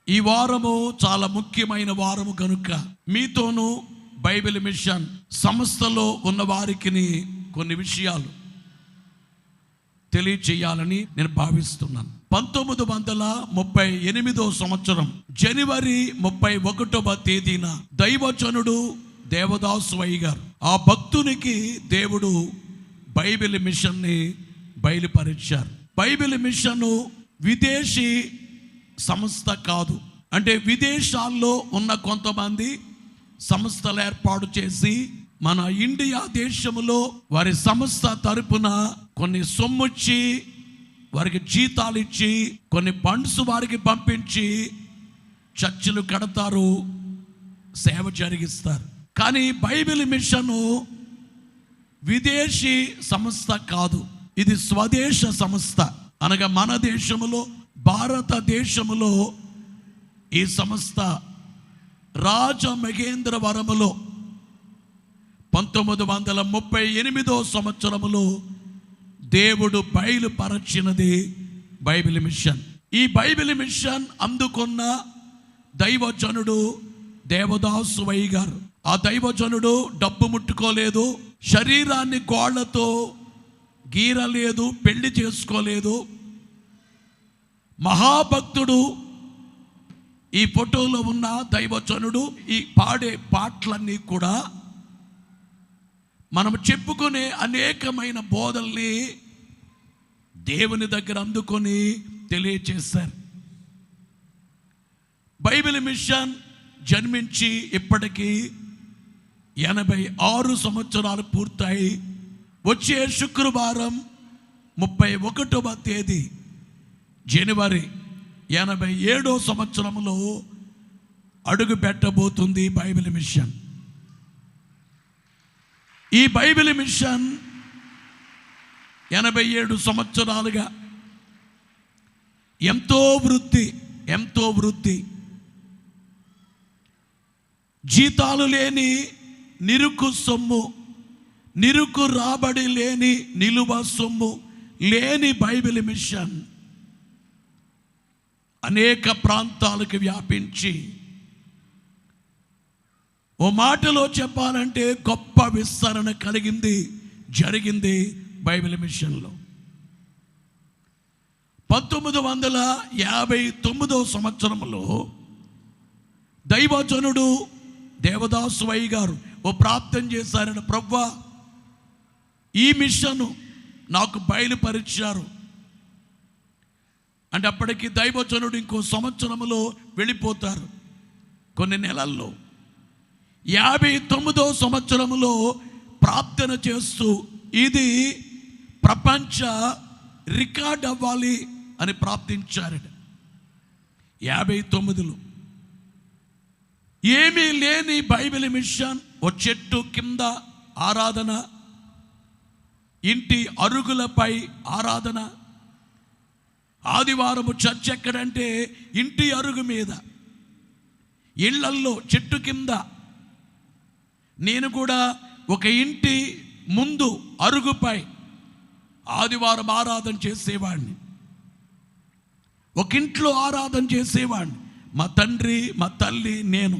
ఈ వారము చాలా ముఖ్యమైన వారము కనుక మీతోనూ బైబిల్ మిషన్ సంస్థలో ఉన్న వారికి కొన్ని విషయాలు తెలియచేయాలని నేను భావిస్తున్నాను. 1938 సంవత్సరం జనవరి 31వ తేదీన దైవజనుడు దేవదాసు అయ్య గారు, ఆ భక్తునికి దేవుడు బైబిల్ మిషన్ని బయలుపరిచారు. బైబిల్ మిషన్ విదేశీ సంస్థ కాదు, అంటే విదేశాల్లో ఉన్న కొంతమంది సంస్థలు ఏర్పాటు చేసి మన ఇండియా దేశంలో వారి సంస్థ తరపున కొన్ని సొమ్ముచ్చి వారికి జీతాలు ఇచ్చి కొన్ని ఫండ్స్ వారికి పంపించి చర్చిలు కడతారు, సేవ జరిగిస్తారు. కానీ బైబిల్ మిషన్ విదేశీ సంస్థ కాదు, ఇది స్వదేశ సంస్థ. అనగా మన దేశంలో, భారతదేశంలో ఈ సంస్థ రాజమహేంద్రవరములో 1938 సంవత్సరములో దేవుడు బయలుపరచినది బైబిల్ మిషన్. ఈ బైబిల్ మిషన్ అందుకున్న దైవజనుడు దేవదాసు అయ్య గారు. ఆ దైవజనుడు డబ్బు ముట్టుకోలేదు, శరీరాన్ని గోళ్లతో గీరలేదు, పెళ్లి చేసుకోలేదు. మహాభక్తుడు. ఈ ఫోటోలో ఉన్న దైవజనుడు ఈ పాడే పాటలన్నీ కూడా మనం చెప్పుకునే అనేకమైన బోధల్ని దేవుని దగ్గర అందుకొని తెలియచేశారు. బైబిల్ మిషన్ జన్మించి ఇప్పటికీ 86 సంవత్సరాలు పూర్తయి వచ్చే శుక్రవారం 31వ తేదీ జనవరి 87వ సంవత్సరంలో అడుగు పెట్టబోతుంది బైబిల్ మిషన్. ఈ బైబిల్ మిషన్ 87 సంవత్సరాలుగా ఎంతో వృద్ధి, జీతాలు లేని నిరుకు సొమ్ము, నిరుకు రాబడి లేని నిలువ సొమ్ము లేని బైబిల్ మిషన్ అనేక ప్రాంతాలకు వ్యాపించి, ఓ మాటలో చెప్పాలంటే గొప్ప విస్తరణ జరిగింది బైబిల్ మిషన్లో. 1959 సంవత్సరంలో దైవజనుడు దేవదాసు అయ్య గారు ఓ ప్రార్థన చేశారని, ప్రభువా ఈ మిషన్ నాకు బయలుపరిచారు అంటే అప్పటికి దైవజనుడు ఇంకో సంవత్సరంలో వెళ్ళిపోతారు. కొన్ని నెలల్లో 59వ సంవత్సరంలో ప్రార్థన చేస్తూ ఇది ప్రపంచ రికార్డ్ అవ్వాలి అని ప్రార్థించారట. 59లో ఏమీ లేని బైబిల్ మిషన్, ఓ చెట్టు కింద ఆరాధన, ఇంటి అరుగులపై ఆరాధన. ఆదివారము చర్చ్ ఎక్కడంటే ఇంటి అరుగు మీద, ఇళ్లల్లో చెట్టు కింద. నేను కూడా ఒక ఇంటి ముందు అరుగుపై ఆదివారం ఆరాధన చేసేవాడిని, ఒక ఇంట్లో ఆరాధన చేసేవాడిని, మా తండ్రి మా తల్లి నేను.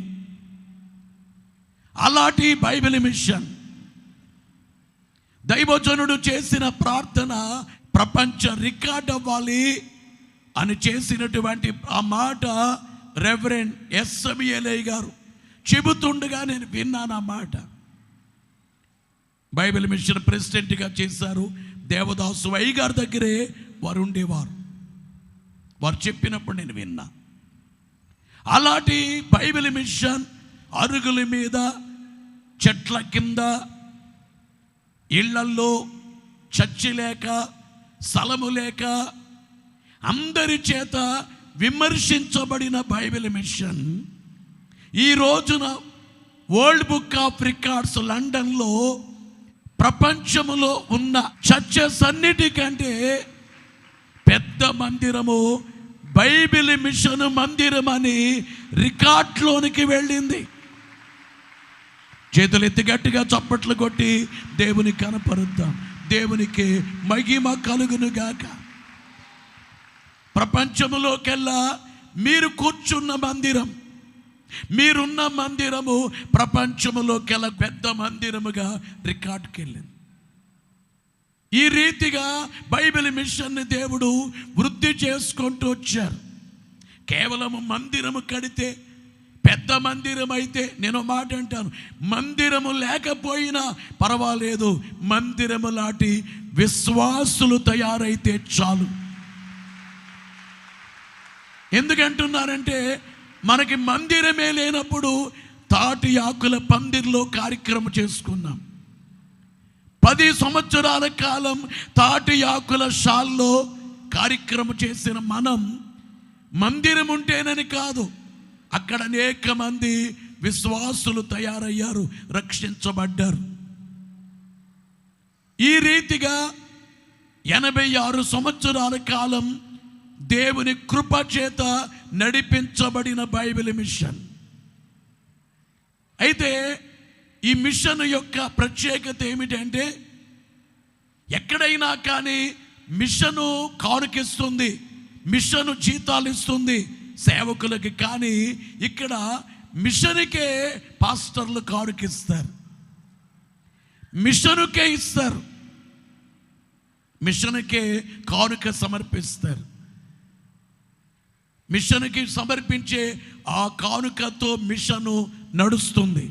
అలాంటి బైబిల్ మిషన్ దైవజనుడు చేసిన ప్రార్థన ప్రపంచ రికార్డ్ అవ్వాలి అని చేసినటువంటి ఆ మాట రెవరెండ్ ఎస్ఎంఎల్ఏ గారు చెబుతుండగా నేను విన్నాను. ఆ మాట బైబిల్ మిషన్ ప్రెసిడెంట్గా చేశారు. దేవదాసు అయ్య గారి దగ్గరే వారు ఉండేవారు. వారు చెప్పినప్పుడు నేను విన్నా. అలాంటి బైబిల్ మిషన్ అరుగుల మీద, చెట్ల కింద, ఇళ్లల్లో, చర్చి లేక, స్థలము లేక, అందరి చేత విమర్శించబడిన బైబిల్ మిషన్ ఈ రోజున వరల్డ్ బుక్ ఆఫ్ రికార్డ్స్ లండన్లో ప్రపంచంలో ఉన్న చర్చెస్ అన్నిటికంటే పెద్ద మందిరము బైబిల్ మిషన్ మందిరం అని రికార్డులోనికి వెళ్ళింది. చేతులు ఎత్తి గట్టిగా చప్పట్లు కొట్టి దేవుని కనపరుద్దాం. దేవునికి మహిమ కలుగును గాక. ప్రపంచములోకెల్లా మీరు కూర్చున్న మందిరం, మీరున్న మందిరము ప్రపంచములో గల పెద్ద మందిరముగా రికార్డుకి వెళ్ళింది. ఈ రీతిగా బైబిల్ మిషన్ని దేవుడు వృద్ధి చేసుకుంటూ వచ్చారు. కేవలము మందిరము కడితే, పెద్ద మందిరం అయితే, నేను మాట అంటాను, మందిరము లేకపోయినా పర్వాలేదు, మందిరము లాంటి విశ్వాసులు తయారైతే చాలు. ఎందుకంటున్నారంటే, మనకి మందిరమే లేనప్పుడు తాటి ఆకుల పందిర్లో కార్యక్రమం చేసుకున్నాం. 10 సంవత్సరాల కాలం తాటి ఆకుల షాల్లో కార్యక్రమం చేసిన మనం, మందిరం ఉంటేనని కాదు, అక్కడ అనేక మంది విశ్వాసులు తయారయ్యారు, రక్షించబడ్డారు. ఈ రీతిగా 86 సంవత్సరాల కాలం దేవుని కృప చేత నడిపించబడిన బైబిల్ మిషన్. అయితే ఈ మిషన్ యొక్క ప్రత్యేకత ఏమిటంటే, ఎక్కడైనా కానీ మిషను కానుకిస్తుంది, మిషను జీతాలు ఇస్తుంది సేవకులకి, కానీ ఇక్కడ మిషన్కే పాస్టర్లు కానుకిస్తారు, మిషనుకే ఇస్తారు, మిషన్కే కానుక సమర్పిస్తారు. మిషన్కి సమర్పించే ఆ కానుకతో మిషను నడుస్తుంది.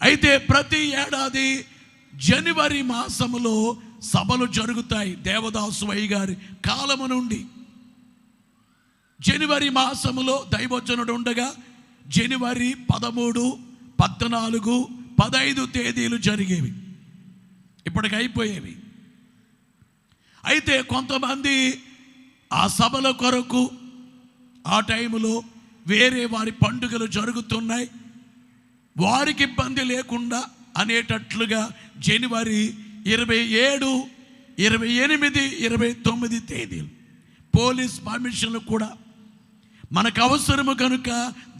అయితే ప్రతి ఏడాది జనవరి మాసములో సభలు జరుగుతాయి. దేవదాసు అయ్య గారి కాలము నుండి జనవరి మాసములో దైవజనుడు ఉండగా జనవరి 13, 14, 15 తేదీలు జరిగేవి, ఇప్పటికి అయిపోయేవి. అయితే కొంతమంది ఆ సభల కొరకు ఆ టైంలో వేరే వారి పండుగలు జరుగుతున్నాయి, వారికి ఇబ్బంది లేకుండా అనేటట్లుగా జనవరి 27, 28, 29 తేదీలు పోలీస్ పర్మిషన్లు కూడా మనకు అవసరము కనుక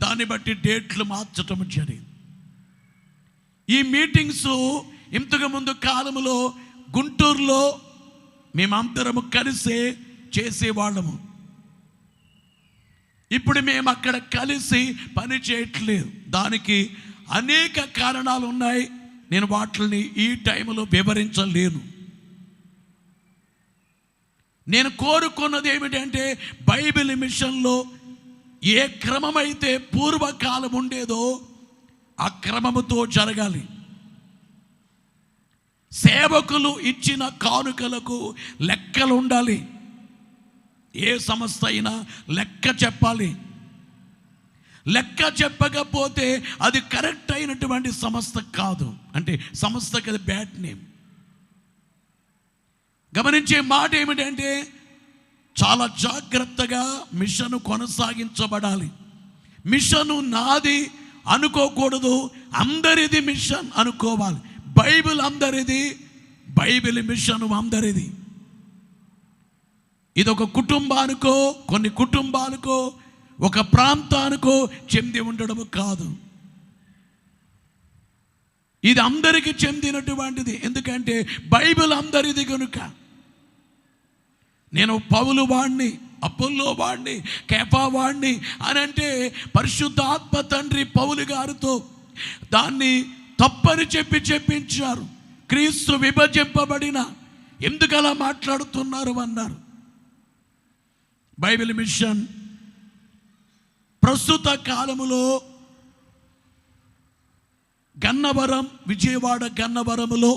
దాన్ని బట్టి డేట్లు మార్చటం జరిగింది. ఈ మీటింగ్స్ ఇంతకు ముందు కాలంలో గుంటూరులో మేమందరము కలిసే చేసేవాళ్ళము. ఇప్పుడు మేము అక్కడ కలిసి పని చేయట్లేదు. దానికి అనేక కారణాలు ఉన్నాయి, నేను వాటిని ఈ టైంలో వివరించలేను. నేను కోరుకున్నది ఏమిటంటే, బైబిల్ మిషన్లో ఏ క్రమమైతే పూర్వకాలం ఉండేదో ఆ క్రమముతో జరగాలి. సేవకులు ఇచ్చిన కానుకలకు లెక్కలు ఉండాలి. ఏ సంస్థ అయినా లెక్క చెప్పాలి. లెక్క చెప్పకపోతే అది కరెక్ట్ అయినటువంటి సంస్థ కాదు, అంటే సంస్థకి అది బ్యాడ్ నేమ్. గమనించే మాట ఏమిటంటే, చాలా జాగ్రత్తగా మిషను కొనసాగించబడాలి. మిషను నాది అనుకోకూడదు, అందరిది మిషన్ అనుకోవాలి. బైబిల్ అందరిది, బైబిల్ మిషను అందరిది. ఇది ఒక కుటుంబానికో, కొన్ని కుటుంబానికో, ఒక ప్రాంతానికో చెంది ఉండడము కాదు. ఇది అందరికీ చెందినటువంటిది. ఎందుకంటే బైబిల్ అందరిది కనుక. నేను పౌలు వాణ్ణి, అపోల్లో వాణ్ణి, కేఫా వాణ్ణి అని అంటే పరిశుద్ధాత్మ తండ్రి పౌలు గారితో దాన్ని తప్పని చెప్పించారు. క్రీస్తు విభజింపబడిన, ఎందుకు అలా మాట్లాడుతున్నారు అన్నారు. బైబిల్ మిషన్ ప్రస్తుత కాలములో గన్నవరం, విజయవాడ గన్నవరములో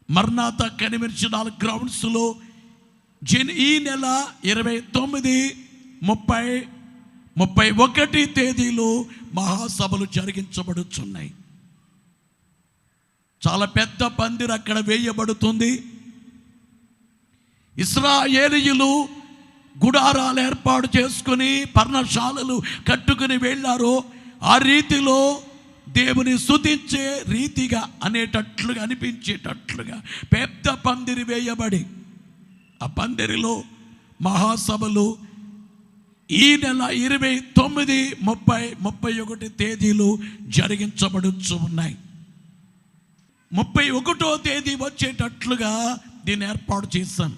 మర్నాథ కనిమిర్చినాల్ గ్రౌండ్స్లో ఈ నెల 29, 30, 31 తేదీలు మహాసభలు జరిగించబడుచున్నాయి. చాలా పెద్ద పందిరి అక్కడ వేయబడుతుంది. ఇశ్రాయేలీయులు గుడారాలు ఏర్పాటు చేసుకుని పర్ణశాలలు కట్టుకుని వెళ్ళారో ఆ రీతిలో దేవుని స్తుతించే రీతిగా అనేటట్లుగా అనిపించేటట్లుగా పెద్ద పందిరి వేయబడి ఆ పందిరిలో మహాసభలు ఈ నెల 29, 30, 31 తేదీలు జరిగించబడుచు ఉన్నాయి. 31వ తేదీ వచ్చేటట్లుగా దీన్ని ఏర్పాటు చేశాం.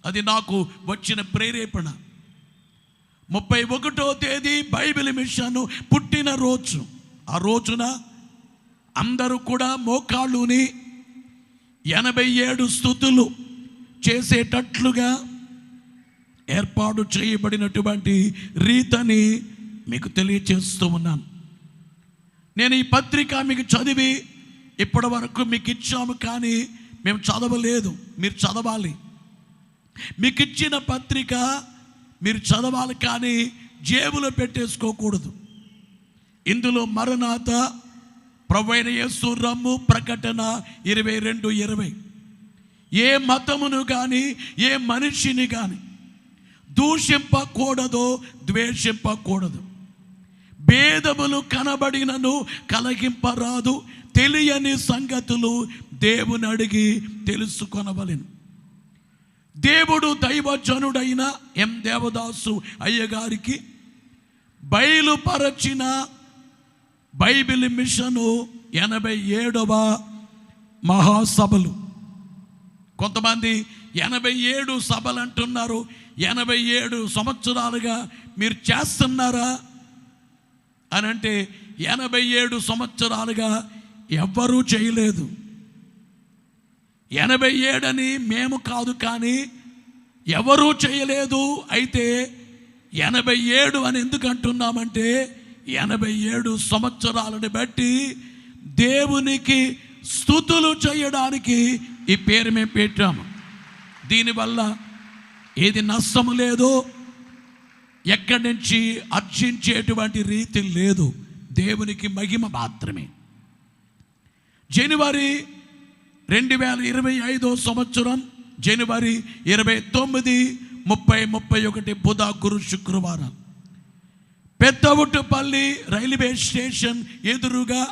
అది నాకు వచ్చిన ప్రేరేపణ. 31వ తేదీ బైబిల్ మిషన్ పుట్టినరోజు. ఆ రోజున అందరూ కూడా మోకాళ్ళుని 87 స్తుతులు చేసేటట్లుగా ఏర్పాటు చేయబడినటువంటి రీతిని మీకు తెలియచేస్తూ ఉన్నాను. నేను ఈ పత్రిక మీకు చదివి ఇప్పటి వరకు మీకు ఇచ్చాము, కానీ మేము చదవలేదు. మీరు చదవాలి. మీకు ఇచ్చిన పత్రిక మీరు చదవాలి, కానీ జేబులో పెట్టేసుకోకూడదు. ఇందులో మరణాత, ప్రభువైన యేసు రమ్ము, ప్రకటన 22:20 ఏ మతమును కానీ ఏ మనిషిని కానీ దూషింపకూడదు, ద్వేషింపకూడదు. భేదములు కనబడినను కలగింపరాదు. తెలియని సంగతులు దేవుని అడిగి తెలుసుకొనవలెను. దేవుడు దైవజనుడైన ఎం దేవదాసు అయ్యగారికి బయలుపరచిన బైబిల్ మిషను 87వ మహాసభలు. కొంతమంది 87 సభలు అంటున్నారు. 87 సంవత్సరాలుగా మీరు చేస్తున్నారా అని అంటే, 87 సంవత్సరాలుగా ఎవ్వరూ చేయలేదు. 87 అని మేము కాదు, కానీ ఎవరూ చేయలేదు. అయితే 87 అని ఎందుకు అంటున్నామంటే, 87 సంవత్సరాలను బట్టి దేవునికి స్తుతులు చేయడానికి ఈ పేరు మేము పెట్టాము. దీనివల్ల ఏది నష్టము లేదు, ఎక్కడి నుంచి అర్జించేటువంటి రీతి లేదు. దేవునికి మహిమ మాత్రమే. జనవరి 2025 సంవత్సరం జనవరి 29, 30, 31 బుధ, గురు, శుక్రవారం పెద్దవుట్టుపల్లి రైల్వే స్టేషన్ ఎదురుగా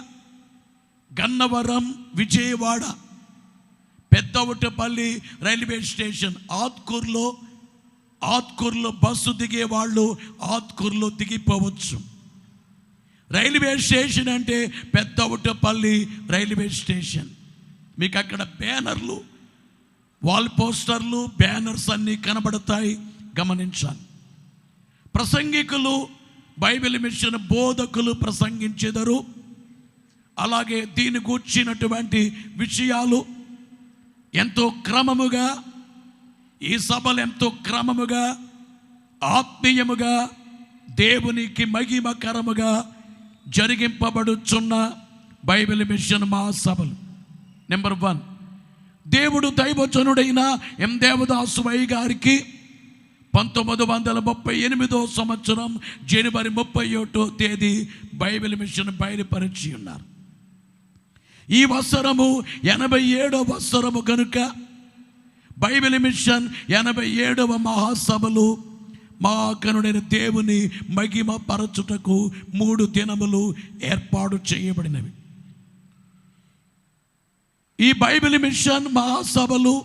గన్నవరం, విజయవాడ. పెద్దవుట్టుపల్లి రైల్వే స్టేషన్ ఆత్కూర్లో బస్సు దిగే వాళ్ళు ఆత్కూర్లో దిగిపోవచ్చు. రైల్వే స్టేషన్ అంటే పెద్దవుట్టుపల్లి రైల్వే స్టేషన్. మీకు అక్కడ బ్యానర్లు, వాల్ పోస్టర్లు, బ్యానర్స్ అన్నీ కనబడతాయి, గమనించాలి. ప్రసంగికులు, బైబిల్ మిషన్ బోధకులు ప్రసంగించెదరు. అలాగే దీని గూర్చినటువంటి విషయాలు ఎంతో క్రమముగా, ఈ సభలు ఎంతో క్రమముగా, ఆత్మీయముగా, దేవునికి మహిమకరముగా జరిగింపబడుచున్న బైబిల్ మిషన్ మహాసభలు. నెంబర్ 1, దేవుడు దైవజనుడైన ఎం దేవదాసు గారికి 1938 సంవత్సరం జనవరి 31వ తేదీ బైబిల్ మిషన్ బయలుపరిచి ఉన్నారు. ఈ వత్సరము 87వ వత్సరము కనుక బైబిల్ మిషన్ 87వ మహాసభలు మహాకనుడైన దేవుని మహిమ పరచుటకు 3 దినములు ఏర్పాటు చేయబడినవి. ఈ బైబిల్ మిషన్ మహాసభలు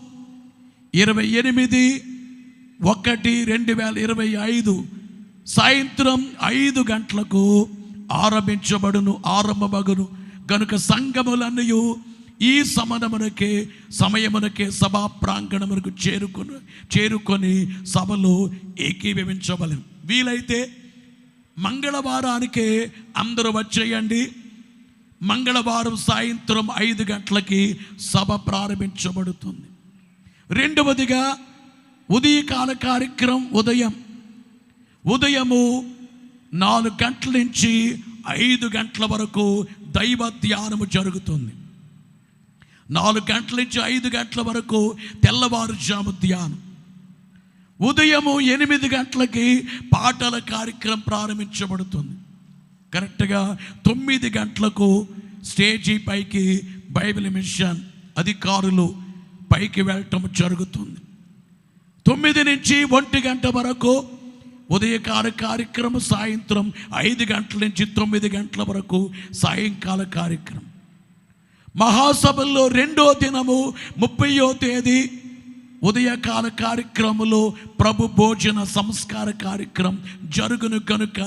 28/1/2025 సాయంత్రం 5 గంటలకు ఆరంభమగును గనుక సంఘములన్నీ ఈ సమయమునకే సభా ప్రాంగణమునకు చేరుకొని సభలో ఏకీభవించవలెను. వీలైతే మంగళవారానికే అందరూ వచ్చేయండి. మంగళవారం సాయంత్రం 5 గంటలకి సభ ప్రారంభించబడుతుంది. రెండవదిగా ఉదయకాల కార్యక్రమం ఉదయము 4 గంటల నుంచి 5 గంటల వరకు దైవ ధ్యానము జరుగుతుంది. 4 గంటల నుంచి 5 గంటల వరకు తెల్లవారుజాము ధ్యానం. ఉదయము 8 గంటలకి పాటల కార్యక్రమం ప్రారంభించబడుతుంది. కరెక్ట్గా 9 గంటలకు స్టేజీ పైకి బైబిల్ మిషన్ అధికారులు పైకి వెళ్ళటం జరుగుతుంది. 9 నుంచి 1 గంట వరకు ఉదయకాల కార్యక్రమం, సాయంత్రం 5 గంటల నుంచి 9 గంటల వరకు సాయంకాల కార్యక్రమం. మహాసభల్లో 2వ దినము 30వ తేదీ ఉదయకాల కార్యక్రమంలో ప్రభు భోజన సంస్కార కార్యక్రమం జరుగును కనుక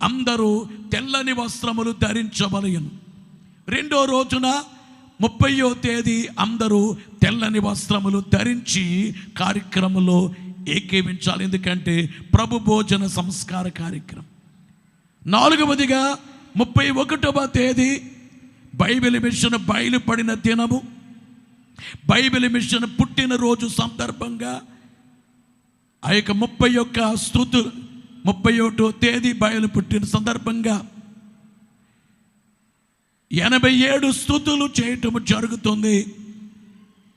అందరూ తెల్లని వస్త్రములు ధరించవలెను. 2వ రోజున 30వ తేదీ అందరూ తెల్లని వస్త్రములు ధరించి కార్యక్రమంలో ఏకీవించాలి. ఎందుకంటే ప్రభు భోజన సంస్కార కార్యక్రమం. 4వదిగా 31వ తేదీ బైబిల్ మిషన్ బయలుపడిన దినము, బైబిల్ మిషన్ పుట్టినరోజు సందర్భంగా ఆ యొక్క 31వ తేదీ బయలు పుట్టిన సందర్భంగా 87 స్తుతులు చేయటం జరుగుతుంది.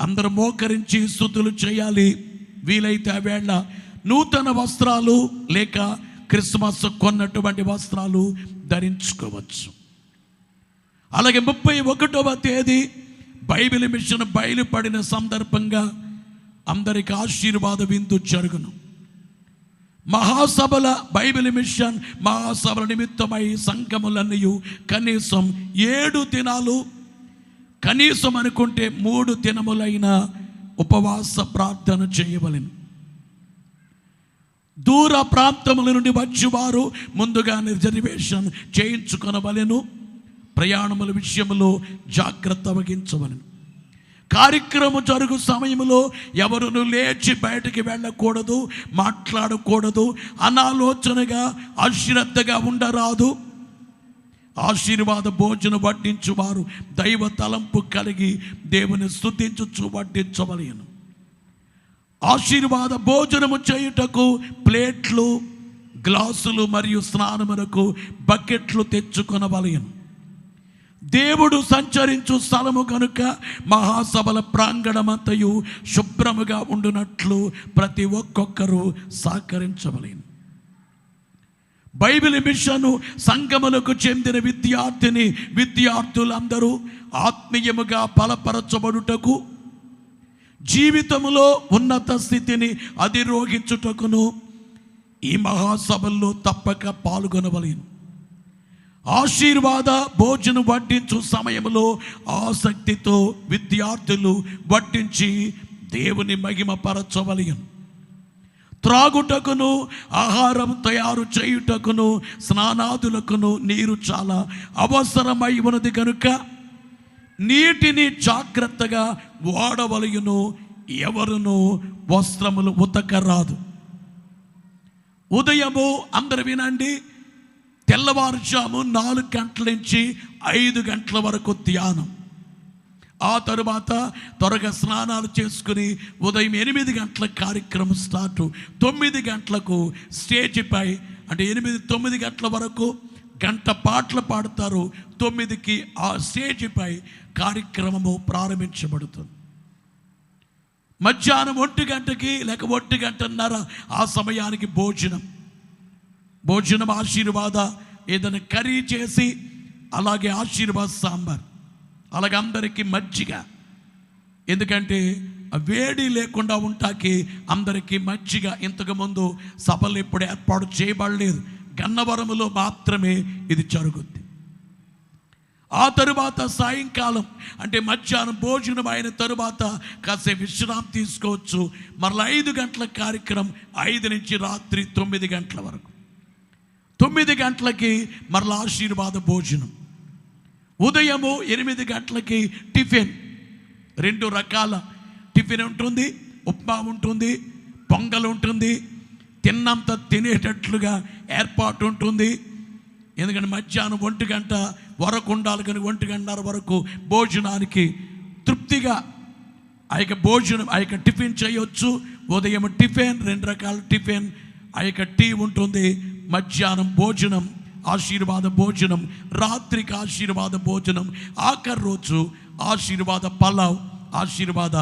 అందరూ మోకరించి స్తుతులు చేయాలి. వీలైతే ఆ వేళ నూతన వస్త్రాలు లేక క్రిస్మస్ కొన్నటువంటి వస్త్రాలు ధరించుకోవచ్చు. అలాగే 31వ తేదీ బైబిల్ మిషన్ బయలుపడిన సందర్భంగా అందరికి ఆశీర్వాద విందు జరుగును. మహాసభల బైబిల్ మిషన్ మహాసభల నిమిత్తమై సంఘములన్నీ కనీసం 7 దినాలు, కనీసం అనుకుంటే 3 దినములైన ఉపవాస ప్రార్థన చేయవలెను. దూర ప్రాంతముల నుండి వచ్చేవారు ముందుగా రిజర్వేషన్ చేయించుకొనవలెను. ప్రయాణముల విషయంలో జాగ్రత్త వహించవలెను. కార్యక్రమం జరుగు సమయంలో ఎవరును లేచి బయటికి వెళ్ళకూడదు, మాట్లాడకూడదు, అనాలోచనగా అశ్రద్ధగా ఉండరాదు. ఆశీర్వాద భోజనం వడ్డించువారు దైవ తలంపు కలిగి దేవుని స్తుతించుచు వడ్డించవలెను. ఆశీర్వాద భోజనము చేయుటకు ప్లేట్లు, గ్లాసులు మరియు స్నానమునకు బకెట్లు తెచ్చుకొనవలెను. దేవుడు సంచరించు స్థలము కనుక మహాసభల ప్రాంగణమంతయు శుభ్రముగా ఉండునట్లు ప్రతి ఒక్కొక్కరు సహకరించవలెను. బైబిల్ మిషను సంఘములకు చెందిన విద్యార్థులందరూ ఆత్మీయముగా బలపరచబడుటకు, జీవితంలో ఉన్నత స్థితిని అధిరోహించుటకును ఈ మహాసభల్లో తప్పక పాల్గొనవలెను. ఆశీర్వాద భోజనం వడ్డించు సమయంలో ఆసక్తితో విద్యార్థులు వడ్డించి దేవుని మహిమపరచవలెను. త్రాగుటకును, ఆహారం తయారు చేయుటకును, స్నానాదులకును నీరు చాలా అవసరమై ఉన్నది కనుక నీటిని జాగ్రత్తగా వాడవలెను. ఎవరును వస్త్రములు ఉతకరాదు. ఉదయము అందరు వినండి, తెల్లవారుజాము 4 గంటల నుంచి 5 గంటల వరకు ధ్యానం. ఆ తరువాత త్వరగా స్నానాలు చేసుకుని ఉదయం 8 గంటల కార్యక్రమం స్టార్ట్. 9 గంటలకు స్టేజ్పై అంటే 8-9 గంటల వరకు గంట పాటలు పాడతారు. 9కి ఆ స్టేజ్పై కార్యక్రమము ప్రారంభించబడుతుంది. మధ్యాహ్నం 1 గంటకి లేక 1 గంటన్నర ఆ సమయానికి భోజనం ఆశీర్వాద ఏదైనా కర్రీ చేసి, అలాగే ఆశీర్వాద సాంబార్, అలాగే అందరికీ మజ్జిగ. ఎందుకంటే వేడి లేకుండా ఉంటాకి అందరికీ మజ్జిగ. ఇంతకుముందు సభలు ఎప్పుడు ఏర్పాటు చేయబడలేదు, గన్నవరములో మాత్రమే ఇది జరుగుద్ది. ఆ తరువాత సాయంకాలం అంటే మధ్యాహ్నం భోజనం అయిన తరువాత కాసేపు విశ్రాంతి తీసుకోవచ్చు. మరలా 5 గంటల కార్యక్రమం, 5 నుంచి రాత్రి 9 గంటల వరకు. 9 గంటలకి మరలా ఆశీర్వాద భోజనం. ఉదయము 8 గంటలకి టిఫిన్. 2 రకాల టిఫిన్ ఉంటుంది, ఉప్మా ఉంటుంది, పొంగల్ ఉంటుంది. తిన్నంత తినేటట్లుగా ఏర్పాటు ఉంటుంది. ఎందుకంటే మధ్యాహ్నం 1 గంట వరకు ఉండాలి, కానీ 1 గంటన్నర వరకు భోజనానికి తృప్తిగా ఆ యొక్క భోజనం ఆ యొక్క టిఫిన్ చేయొచ్చు. ఉదయం టిఫిన్, 2 రకాల టిఫిన్, ఆ యొక్క టీ ఉంటుంది. మధ్యాహ్నం భోజనం ఆశీర్వాద భోజనం, రాత్రికి ఆశీర్వాద భోజనం, ఆఖరి రోజు ఆశీర్వాద పలావ్, ఆశీర్వాద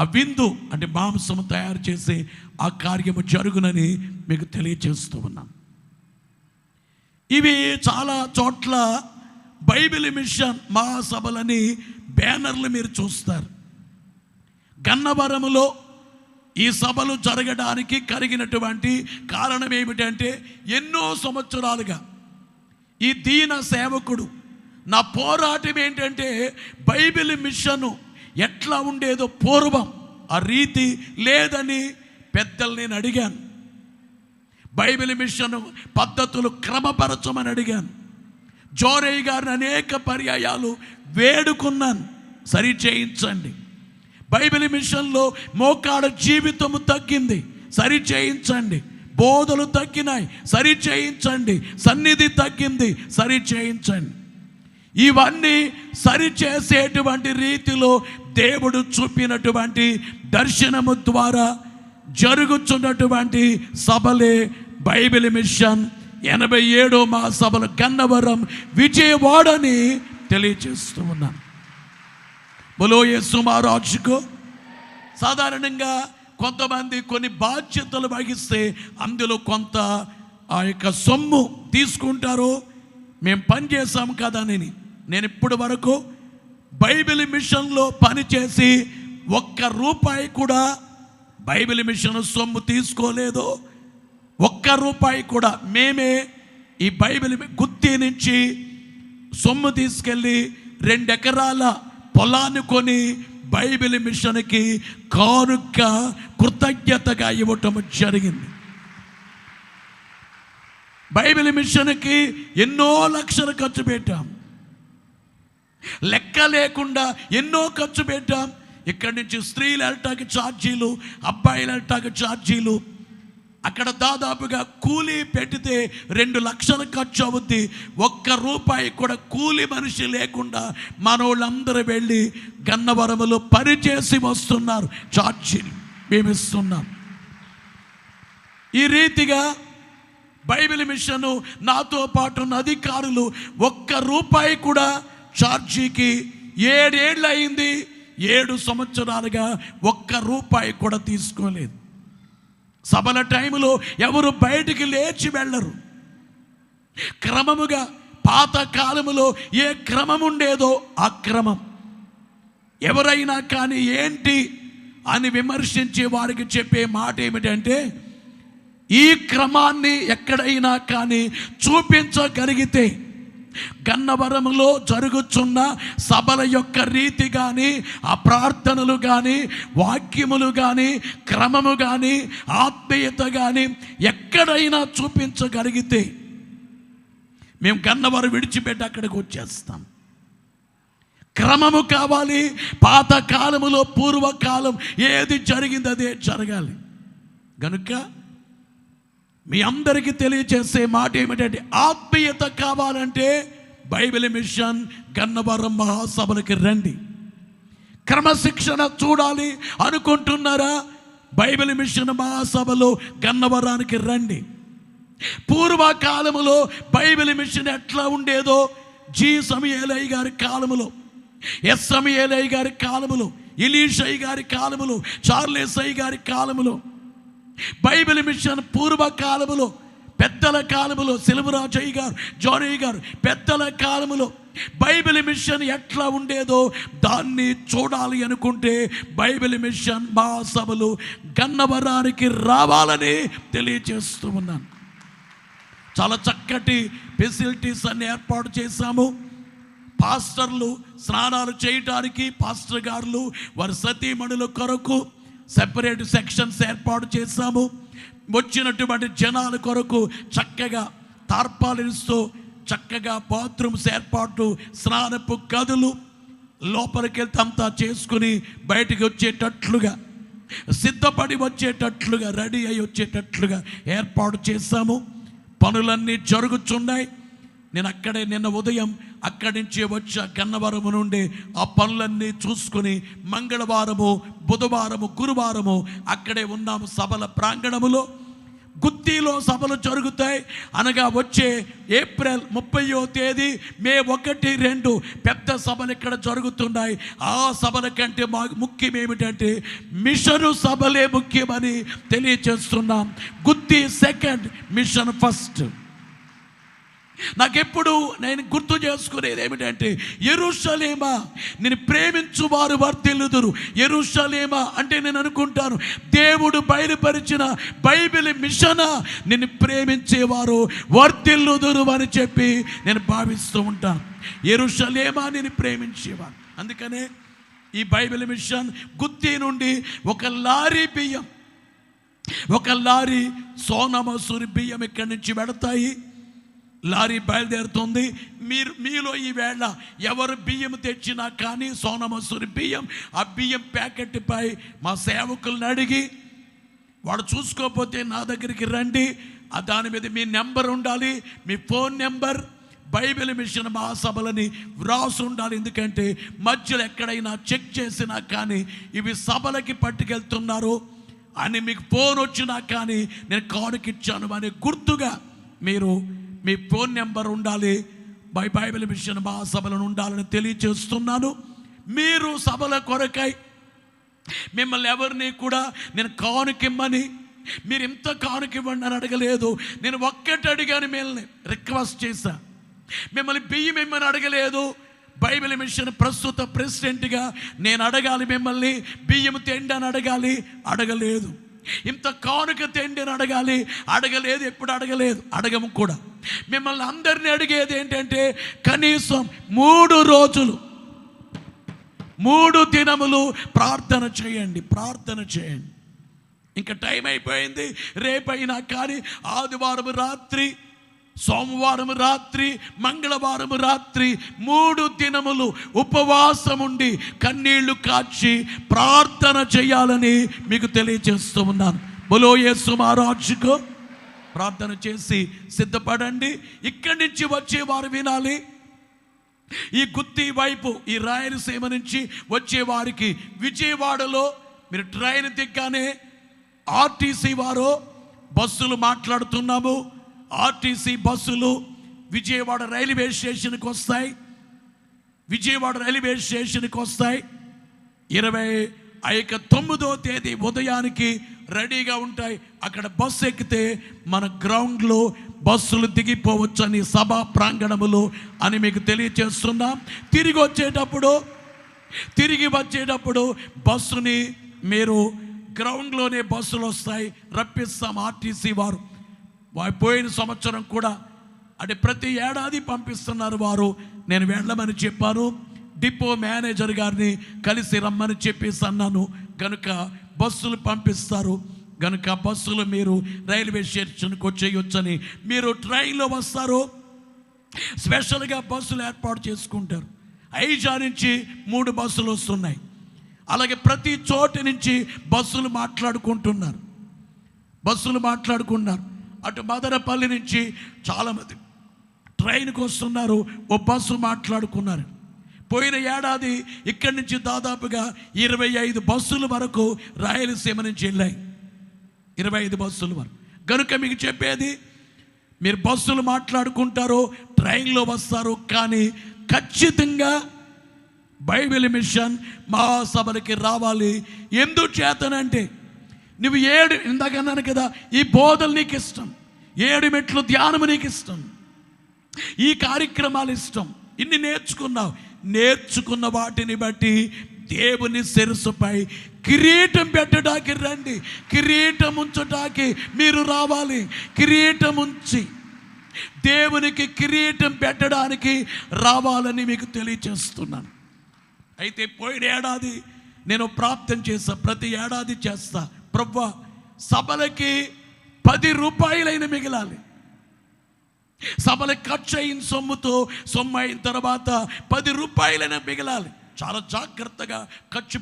ఆ విందు అంటే మాంసం తయారు చేసే ఆ కార్యము జరుగునని మీకు తెలియజేస్తూ ఉన్నాను. ఇవి చాలా చోట్ల బైబిల్ మిషన్ మహాసభలని బ్యానర్లు మీరు చూస్తారు. గన్నవరములో ఈ సభలు జరగడానికి కలిగినటువంటి కారణం ఏమిటంటే, ఎన్నో సంవత్సరాలుగా ఈ దీన సేవకుడు నా పోరాటం ఏంటంటే, బైబిల్ మిషను ఎట్లా ఉండేదో పూర్వం ఆ రీతి లేదని పెద్దలు నేను అడిగాను. బైబిల్ మిషన్ పద్ధతులు క్రమపరచమని అడిగాను. జోరయ్య గారిని అనేక పర్యాయాలు వేడుకున్నాను, సరి చేయించండి. బైబిల్ మిషన్లో మోకాళ్ళ జీవితము తగ్గింది, సరి చేయించండి. బోధలు తగ్గినాయి, సరి చేయించండి. సన్నిధి తగ్గింది, సరి చేయించండి. ఇవన్నీ సరిచేసేటువంటి రీతిలో దేవుడు చూపినటువంటి దర్శనము ద్వారా జరుగుతున్నటువంటి సభలే బైబిల్ మిషన్ 87వ మహాసభలు గన్నవరం విజయవాడని తెలియజేస్తూ ఉన్నాను. బోలో యేసు మహారాజుకు. సాధారణంగా కొంతమంది కొన్ని బాధ్యతలు వహిస్తే అందులో కొంత ఆ యొక్క సొమ్ము తీసుకుంటారు. మేము పని చేసాం కదా అని. నేను ఇప్పటి వరకు బైబిల్ మిషన్లో పనిచేసి ₹1 కూడా బైబిల్ మిషన్ సొమ్ము తీసుకోలేదు. ₹1 కూడా మేమే ఈ బైబిల్ గుత్తి నుంచి సొమ్ము తీసుకెళ్ళి 2 ఎకరాల పొలాన్ని కొని బైబిల్ మిషన్కి కానుక కృతజ్ఞతగా ఇవ్వటం జరిగింది. బైబిల్ మిషన్కి ఎన్నో లక్షలు ఖర్చు పెట్టాం, లెక్క లేకుండా ఎన్నో ఖర్చు పెట్టాం. ఇక్కడి నుంచి స్త్రీలు వెళ్ళటానికి ఛార్జీలు, అబ్బాయిలు వెళ్ళటానికి ఛార్జీలు. అక్కడ దాదాపుగా కూలీ పెడితే 2 లక్షలు ఖర్చు అవుద్ది. ₹1 కూడా కూలీ మనిషి లేకుండా మనోళ్ళందరూ వెళ్ళి గన్నవరములో పనిచేసి వస్తున్నారు. ఛార్జీలు మేము ఇస్తున్నాం. ఈ రీతిగా బైబిల్ మిషను నాతో పాటు ఉన్న అధికారులు ₹1 కూడా ఛార్జీకి 7 ఏళ్ళు అయింది. 7 సంవత్సరాలుగా ₹1 కూడా తీసుకోలేదు. సభల టైంలో ఎవరు బయటికి లేచి వెళ్ళరు. క్రమముగా పాత కాలములో ఏ క్రమం ఉండేదో ఆ క్రమం. ఎవరైనా కానీ ఏంటి అని విమర్శించే వారికి చెప్పే మాట ఏమిటంటే, ఈ క్రమాన్ని ఎక్కడైనా కానీ చూపించగలిగితే గన్నవరములో జరుగుతున్న సభల యొక్క రీతి కానీ, ఆ ప్రార్థనలు కానీ, వాక్యములు కానీ, క్రమము కానీ, ఆత్మీయత కానీ ఎక్కడైనా చూపించగలిగితే మేము గన్నవరం విడిచిపెట్టి అక్కడికి వచ్చేస్తాం. క్రమము కావాలి. పాత కాలములో పూర్వకాలం ఏది జరిగింది అదే జరగాలి. గనుక మీ అందరికీ తెలియజేసే మాట ఏమిటంటే, ఆత్మీయత కావాలంటే బైబిల్ మిషన్ గన్నవరం మహాసభలకి రండి. క్రమశిక్షణ చూడాలి అనుకుంటున్నారా? బైబిల్ మిషన్ మహాసభలో గన్నవరానికి రండి. పూర్వకాలములో బైబిల్ మిషన్ ఎట్లా ఉండేదో, జి సమూయేలయ్య గారి కాలములో, ఎస్ సమూయేలయ్య గారి కాలములో, ఎలీషయ్య గారి కాలములో, చార్లెసయ్య గారి కాలములో, బైబిల్ మిషన్ పూర్వకాలములో, పెద్దల కాలములో, సెలవరాజయ్య గారు, జోనయ్య గారు పెద్దల కాలములో బైబిల్ మిషన్ ఎట్లా ఉండేదో దాన్ని చూడాలి అనుకుంటే బైబిల్ మిషన్ మహాసభలు గన్నవరానికి రావాలని తెలియజేస్తూ ఉన్నాను. చాలా చక్కటి ఫెసిలిటీస్ అన్ని ఏర్పాటు చేశాము. పాస్టర్లు స్నానాలు చేయటానికి పాస్టర్ గారులు వారి సతీమణుల కొరకు సెపరేట్ సెక్షన్స్ ఏర్పాటు చేశాము. వచ్చినటువంటి జనాల కొరకు చక్కగా తార్పాలిస్తూ చక్కగా బాత్రూమ్స్ ఏర్పాటు, స్నానపు గదులు, లోపలికి వెళ్తే అంతా చేసుకుని బయటికి వచ్చేటట్లుగా, సిద్ధపడి వచ్చేటట్లుగా, రెడీ అయి వచ్చేటట్లుగా ఏర్పాటు చేశాము. పనులన్నీ జరుగుతున్నాయి. నేను అక్కడే నిన్న ఉదయం అక్కడి నుంచి వచ్చా గన్నవరము నుండి ఆ పనులన్నీ చూసుకుని మంగళవారము, బుధవారము, గురువారము అక్కడే ఉన్నాము సభల ప్రాంగణములో. గుత్తిలో సభలు జరుగుతాయి. అనగా వచ్చే ఏప్రిల్ 30వ తేదీ, మే 1, 2 పెద్ద సభలు ఇక్కడ జరుగుతున్నాయి. ఆ సభల కంటే మాకు ముఖ్యం ఏమిటంటే మిషను సభలే ముఖ్యమని తెలియజేస్తున్నాం. గుత్తి సెకండ్, మిషన్ ఫస్ట్. నాకెప్పుడు నేను గుర్తు చేసుకునేది ఏమిటంటే, యెరూషలేమా నేను ప్రేమించువారు వర్ధిల్లుదురు. యెరూషలేమా అంటే నేను అనుకుంటాను, దేవుడు బయలుపరిచిన బైబిల్ మిషనా నిన్ను ప్రేమించేవారు వర్ధిల్లుదురు అని చెప్పి నేను భావిస్తూ ఉంటాను. యెరూషలేమా నేను ప్రేమించేవారు. అందుకనే ఈ బైబిల్ మిషన్ గుత్తి నుండి ఒక లారీ బియ్యం, ఒక లారీ సోనా మసూరి బియ్యం ఇక్కడి నుంచి వెడతాయి. లారీ బయలుదేరుతుంది. మీలో ఈవేళ ఎవరు బియ్యం తెచ్చినా కానీ సోనా మసూరి బియ్యం, ఆ బియ్యం ప్యాకెట్పై మా సేవకులను అడిగి వాడు చూసుకోకపోతే నా దగ్గరికి రండి. దాని మీద మీ నెంబర్ ఉండాలి, మీ ఫోన్ నెంబర్, బైబిల్ మిషన్ మహాసభలని వ్రాసి ఉండాలి. ఎందుకంటే మధ్యలో ఎక్కడైనా చెక్ చేసినా కానీ ఇవి సభలకి పట్టుకెళ్తున్నారు అని మీకు ఫోన్ వచ్చినా కానీ నేను కానుకిచ్చాను అనే గుర్తుగా మీరు మీ ఫోన్ నెంబర్ ఉండాలి, బైబిల్ మిషన్ మహాసభలను ఉండాలని తెలియచేస్తున్నాను. మీరు సభల కొరకై మిమ్మల్ని ఎవరిని కూడా నేను కానుకిమ్మని, మీరు ఇంత కానుకివ్వండి అని అడగలేదు. నేను ఒక్కటి అడిగాను, మిమ్మల్ని రిక్వెస్ట్ చేశా. మిమ్మల్ని బియ్యం ఇమ్మని అడగలేదు. బైబిల్ మిషన్ ప్రస్తుత ప్రెసిడెంట్గా నేను అడగాలి, మిమ్మల్ని బియ్యం తెండి అని అడగలేదు. ఇంత కానుక తెండి అని అడగలేదు, ఎప్పుడు అడగలేదు, అడగము కూడా. మిమ్మల్ని అందరినీ అడిగేది ఏంటంటే కనీసం 3 రోజులు 3 దినములు ప్రార్థన చేయండి. ఇంకా టైం అయిపోయింది. రేపైనా కానీ ఆదివారం రాత్రి, సోమవారం రాత్రి, మంగళవారం రాత్రి 3 దినములు ఉపవాసం ఉండి కన్నీళ్లు కాచి ప్రార్థన చేయాలని మీకు తెలియజేస్తూ ఉన్నాను. బోలో యేసు మహారాజుకు. ప్రార్థన చేసి సిద్ధపడండి. ఇక్కడి నుంచి వచ్చేవారు వినాలి. ఈ గుత్తి వైపు, ఈ రాయలసీమ నుంచి వచ్చేవారికి విజయవాడలో మీరు ట్రైన్ దిగ్గానే ఆర్టీసీ వారు బస్సులు మాట్లాడుతున్నాము. ఆర్టీసీ బస్సులు విజయవాడ రైల్వే స్టేషన్కి వస్తాయి. 29వ తేదీ ఉదయానికి రెడీగా ఉంటాయి. అక్కడ బస్సు ఎక్కితే మన గ్రౌండ్లో బస్సులు దిగిపోవచ్చని సభా ప్రాంగణములు అని మీకు తెలియజేస్తున్నాం. తిరిగి వచ్చేటప్పుడు బస్సుని మీరు గ్రౌండ్లోనే బస్సులు వస్తాయి, రప్పిస్తాం. ఆర్టీసీ వారు పోయిన సంవత్సరం కూడా అంటే ప్రతి ఏడాది పంపిస్తున్నారు వారు. నేను వెళ్ళమని చెప్పాను. డిపో మేనేజర్ గారిని కలిసి రమ్మని చెప్పేసి అన్నాను. కనుక బస్సులు పంపిస్తారు. కనుక బస్సులు మీరు రైల్వే స్టేషన్కి వచ్చేయొచ్చని, మీరు ట్రైన్లో వస్తారు. స్పెషల్గా బస్సులు ఏర్పాటు చేసుకుంటారు. ఐజా నుంచి 3 బస్సులు వస్తున్నాయి. అలాగే ప్రతి చోటు నుంచి బస్సులు మాట్లాడుకుంటున్నారు. అటు మదనపల్లి నుంచి చాలామంది ట్రైన్కి వస్తున్నారు, ఓ బస్సు మాట్లాడుకున్నారు. పోయిన ఏడాది ఇక్కడి నుంచి దాదాపుగా 25 బస్సుల వరకు రాయలసీమ నుంచి వెళ్ళాయి. 25 బస్సుల వరకు. కనుక మీకు చెప్పేది, మీరు బస్సులు మాట్లాడుకుంటారు, ట్రైన్లో వస్తారు, కానీ ఖచ్చితంగా బైబిల్ మిషన్ మహాసభలకి రావాలి. ఎందుకు చేతనంటే నువ్వు ఇందాక అన్నాను కదా, ఈ బోధలు నీకు ఇష్టం, 7 మెట్లు ధ్యానము నీకు ఇష్టం, ఈ కార్యక్రమాలు ఇష్టం, ఇన్ని నేర్చుకున్న వాటిని బట్టి దేవుని శిరస్సుపై కిరీటం పెట్టడానికి రండి. కిరీటం ఉంచడానికి మీరు రావాలి. కిరీటం ఉంచి దేవునికి కిరీటం పెట్టడానికి రావాలని మీకు తెలియచేస్తున్నాను. అయితే పోయిన ఏడాది నేను ప్రార్థన చేస్తా, ప్రతి ఏడాది చేస్తా, ప్రభువా సభలకి 10 రూపాయలైన మిగలాలి. సభలకు ఖర్చు అయిన సొమ్ము అయిన తర్వాత 10 రూపాయలైనా మిగలాలి. చాలా జాగ్రత్తగా ఖర్చు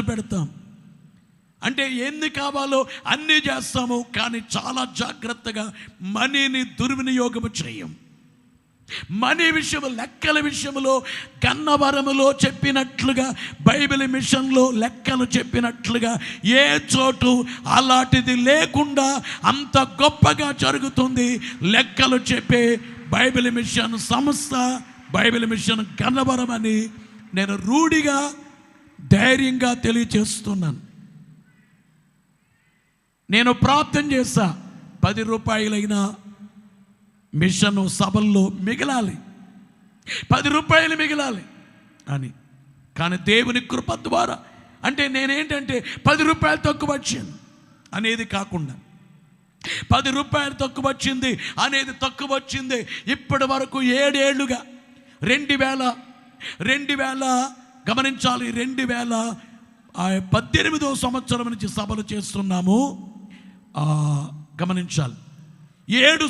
పెడతాం. అంటే ఎన్ని కావాలో అన్నీ చేస్తాము, కానీ చాలా జాగ్రత్తగా మనీని దుర్వినియోగము చేయం. మనీ విషయం, లెక్కల విషయంలో గన్నవరములో చెప్పినట్లుగా, బైబిల్ మిషన్లో లెక్కలు చెప్పినట్లుగా ఏ చోటు అలాంటిది లేకుండా అంత గొప్పగా జరుగుతుంది. లెక్కలు చెప్పే బైబిల్ మిషన్ సంస్థ, బైబిల్ మిషన్ గన్నవరం అని నేను రూఢిగా ధైర్యంగా తెలియచేస్తున్నాను. నేను ప్రార్థన చేస్తా, 10 రూపాయలైనా మిషన్ సభల్లో మిగలాలి, 10 రూపాయలు మిగలాలి అని. కానీ దేవుని కృప ద్వారా, అంటే నేనేంటంటే 10 రూపాయలు తక్కువ వచ్చింది అనేది కాకుండా, 10 రూపాయలు తక్కువ వచ్చింది అనేది తక్కువ వచ్చింది. ఇప్పటి వరకు 7 ఏళ్లుగా 2000 గమనించాలి, 2018వ సంవత్సరం నుంచి సభలు చేస్తున్నాము. గమనించాలి, 7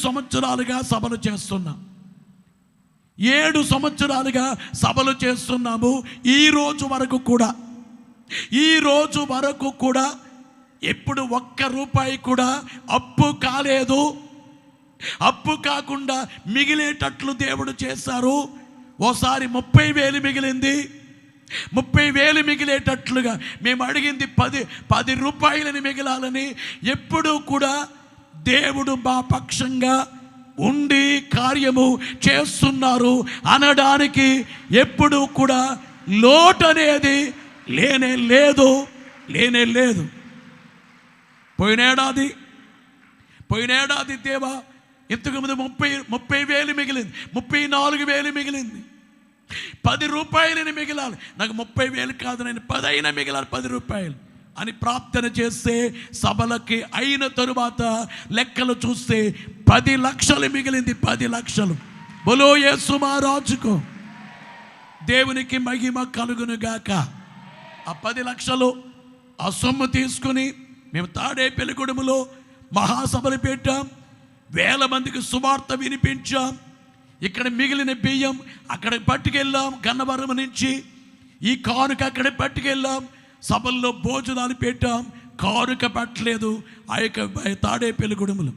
సంవత్సరాలుగా సభలు చేస్తున్నాం. 7 సంవత్సరాలుగా సభలు చేస్తున్నాము. ఈ రోజు వరకు కూడా ఎప్పుడు ఒక్క రూపాయి కూడా అప్పు కాలేదు. అప్పు కాకుండా మిగిలేటట్లు దేవుడు చేశారు. ఓసారి 30,000 మిగిలింది. 30,000 మిగిలేటట్లుగా మేము అడిగింది 10 రూపాయలని మిగిలాలని. ఎప్పుడూ కూడా దేవుడు మా పక్షంగా ఉండి కార్యము చేస్తున్నారు అనడానికి ఎప్పుడూ కూడా లోటు అనేది లేనే లేదు. పోయినేడాది దేవా ఇంతకుముందు 30,000 మిగిలింది, 34,000 మిగిలింది. 10 రూపాయలని మిగిలాలి. నాకు 30,000 కాదు, నేను 10 అయినా మిగిలాలి, 10 రూపాయలు అని ప్రార్థన చేస్తే సభలకి అయిన తరువాత లెక్కలు చూస్తే 10 లక్షలు మిగిలింది. 10 లక్షలు. బోలో యేసు మహారాజుకు దేవునికి మహిమ కలుగును గాక. ఆ 10 లక్షలు ఆ సొమ్ము తీసుకుని మేము తాడేపల్లిగూడెంలో మహాసభలు పెట్టాం. 1000 మందికి సువార్త వినిపించాం. ఇక్కడ మిగిలిన బియ్యం అక్కడ పట్టుకెళ్ళాం. గన్నవరం నుంచి ఈ కానుక అక్కడ పట్టుకెళ్ళాం. సభల్లో భోజనాలు పెట్టాం. కానుక పట్టలేదు ఆ యొక్క తాడేపల్లిగూడెంలో.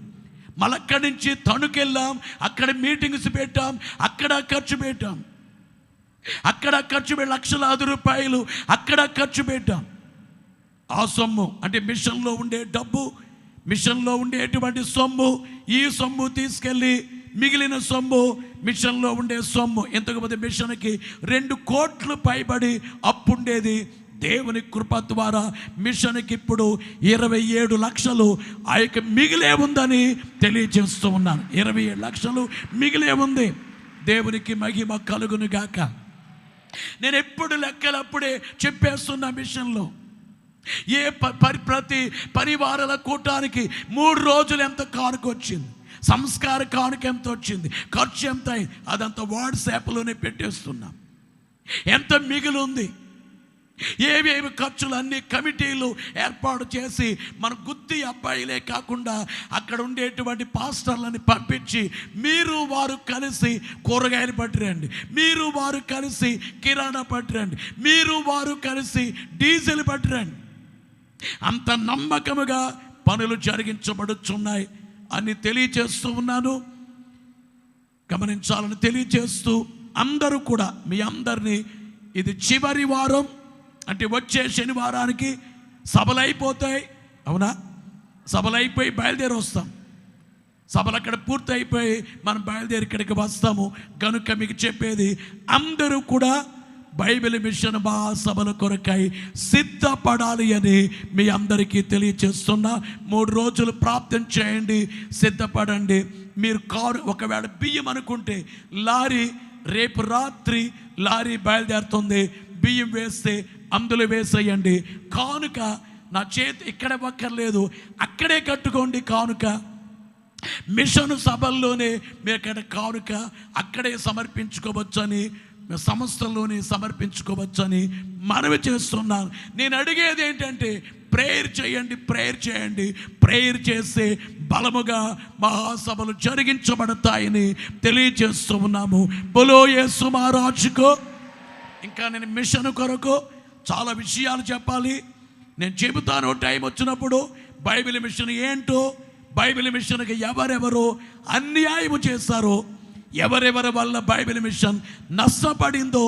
మళ్ళక్కడి నుంచి తణుకెళ్ళాం. అక్కడ మీటింగ్స్ పెట్టాం. అక్కడ ఖర్చు పెట్టాం. లక్షలాది రూపాయలు అక్కడ ఖర్చు పెట్టాం. ఆ సొమ్ము అంటే మిషన్లో ఉండే డబ్బు, మిషన్లో ఉండేటువంటి సొమ్ము, ఈ సొమ్ము తీసుకెళ్ళి మిగిలిన సొమ్ము మిషన్లో ఉండే సొమ్ము. ఎంతకపోతే మిషన్కి 2 కోట్లు పైబడి అప్పుండేది. దేవుని కృప ద్వారా మిషన్కి ఇప్పుడు 27 లక్షలు ఆ యొక్క మిగిలే ఉందని తెలియజేస్తూ ఉన్నాను. 27 లక్షలు మిగిలే ఉంది. దేవునికి మహిమ కలుగును గాక. నేను ఎప్పుడు లెక్కలప్పుడే చెప్పేస్తున్నా. మిషన్లో ప్రతి పరివారాల కూటానికి 3 రోజులు ఎంత కానుక వచ్చింది, సంస్కార కానుక ఎంత వచ్చింది, ఖర్చు ఎంత అయింది, అదంతా వాట్సాప్లోనే పెట్టేస్తున్నాం. ఎంత మిగిలి ఉంది, ఏవేవి ఖర్చులు అన్ని కమిటీలు ఏర్పాటు చేసి మన గుత్తి అబ్బాయిలే కాకుండా అక్కడ ఉండేటువంటి పాస్టర్లని పంపించి మీరు వారు కలిసి కూరగాయలు పట్టిరండి, మీరు వారు కలిసి కిరాణా పట్టిరండి, మీరు వారు కలిసి డీజిల్ పట్టిరండి. అంత నమ్మకముగా పనులు జరిగించబడుచున్నాయి అని తెలియజేస్తూ ఉన్నాను. గమనించాలని తెలియజేస్తూ అందరూ కూడా మీ అందరినీ ఇది చివరి వారం అంటే వచ్చే శనివారానికి సభలు అయిపోతాయి. అవునా? సభలు అయిపోయి బయలుదేరి వస్తాం. సభలు అక్కడ పూర్తి అయిపోయి మనం బయలుదేరి ఇక్కడికి వస్తాము. కనుక మీకు చెప్పేది అందరూ కూడా బైబిల్ మిషన్ మహాసభల కొరకై సిద్ధపడాలి అని మీ అందరికీ తెలియచేస్తున్నా. 3 రోజులు ప్రార్థన చేయండి, సిద్ధపడండి. మీరు కారు ఒకవేళ బియ్యం అనుకుంటే లారీ రేపు రాత్రి లారీ బయలుదేరుతుంది. బియ్యం వేస్తే అందులో వేసేయండి. కానుక నా చేతి ఇక్కడ ఇవ్వక్కర్లేదు, అక్కడే కట్టుకోండి. కానుక మిషన్ సభల్లోనే మీరు అక్కడ కానుక అక్కడే సమర్పించుకోవచ్చని, సంస్థల్లోనే సమర్పించుకోవచ్చని మనవి చేస్తున్నాను. నేను అడిగేది ఏంటంటే ప్రేయర్ చేయండి. ప్రేయర్ చేస్తే బలముగా మహాసభలు జరిగించబడతాయని తెలియజేస్తూ ఉన్నాము. బోలో యేసు మహారాజుకు. ఇంకా నేను మిషన్ కొరకు చాలా విషయాలు చెప్పాలి. నేను చెబుతాను టైం వచ్చినప్పుడు. బైబిల్ మిషన్ ఏంటో, బైబిల్ మిషన్కి ఎవరెవరు అన్యాయం చేశారో, ఎవరెవరి వల్ల బైబిల్ మిషన్ నష్టపడిందో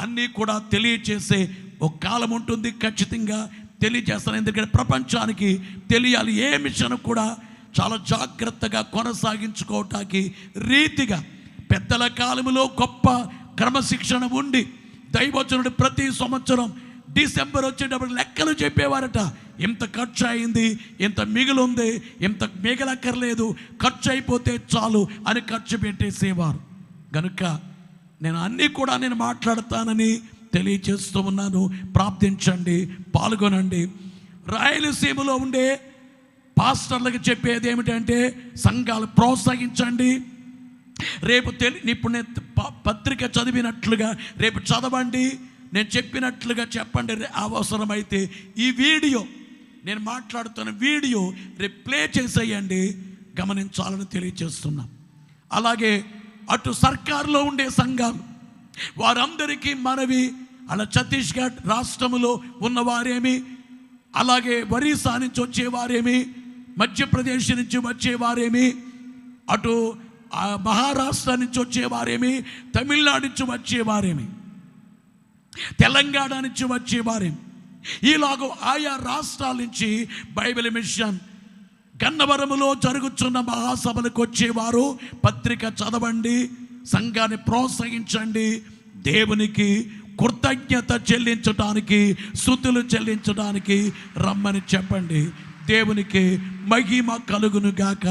అన్నీ కూడా తెలియచేసే ఒక కాలం ఉంటుంది. ఖచ్చితంగా తెలియజేస్తాను. ఎందుకంటే ప్రపంచానికి తెలియాలి. ఏ మిషన్ కూడా చాలా జాగ్రత్తగా కొనసాగించుకోవటానికి రీతిగా పెద్దల కాలంలో గొప్ప క్రమశిక్షణ ఉండి దైవజనుడు ప్రతి సంవత్సరం డిసెంబర్ వచ్చేటప్పుడు లెక్కలు చెప్పేవారట. ఇంత ఖర్చు అయింది, ఇంత మిగిలింది, ఇంత మిగలక్కర్లేదు, ఖర్చు అయిపోతే చాలు అని ఖర్చు పెట్టేసేవారు. కనుక నేను అన్నీ కూడా నేను మాట్లాడతానని తెలియచేస్తూ ఉన్నాను. ప్రార్థించండి, పాల్గొనండి. రాయలసీమలో ఉండే పాస్టర్లకు చెప్పేది ఏమిటంటే సంఘాలు ప్రోత్సహించండి. రేపు ఇప్పుడు నేను పత్రిక చదివినట్లుగా రేపు చదవండి, నేను చెప్పినట్లుగా చెప్పండి. అవసరమైతే ఈ వీడియో నేను మాట్లాడుతున్న వీడియో రేపు ప్లే చేసేయండి. గమనించాలని తెలియజేస్తున్నాం. అలాగే అటు సర్కారులో ఉండే సంఘాలు వారందరికీ మనవి, అలా ఛత్తీస్గఢ్ రాష్ట్రములో ఉన్నవారేమి, అలాగే ఒరిస్సా నుంచి వచ్చేవారేమి, మధ్యప్రదేశ్ నుంచి వచ్చేవారేమి, అటు మహారాష్ట్ర నుంచి వచ్చేవారేమి, తమిళనాడు నుంచి వచ్చేవారేమి, తెలంగాణ నుంచి వచ్చేవారేమి, ఈలాగో ఆయా రాష్ట్రాల నుంచి బైబిల్ మిషన్ గన్నవరములో జరుగుతున్న మహాసభలకు వచ్చేవారు పత్రిక చదవండి, సంఘాన్ని ప్రోత్సహించండి, దేవునికి కృతజ్ఞత చెల్లించడానికి, స్తుతులు చెల్లించడానికి రమ్మని చెప్పండి. దేవునికి మహిమ కలుగును గాక.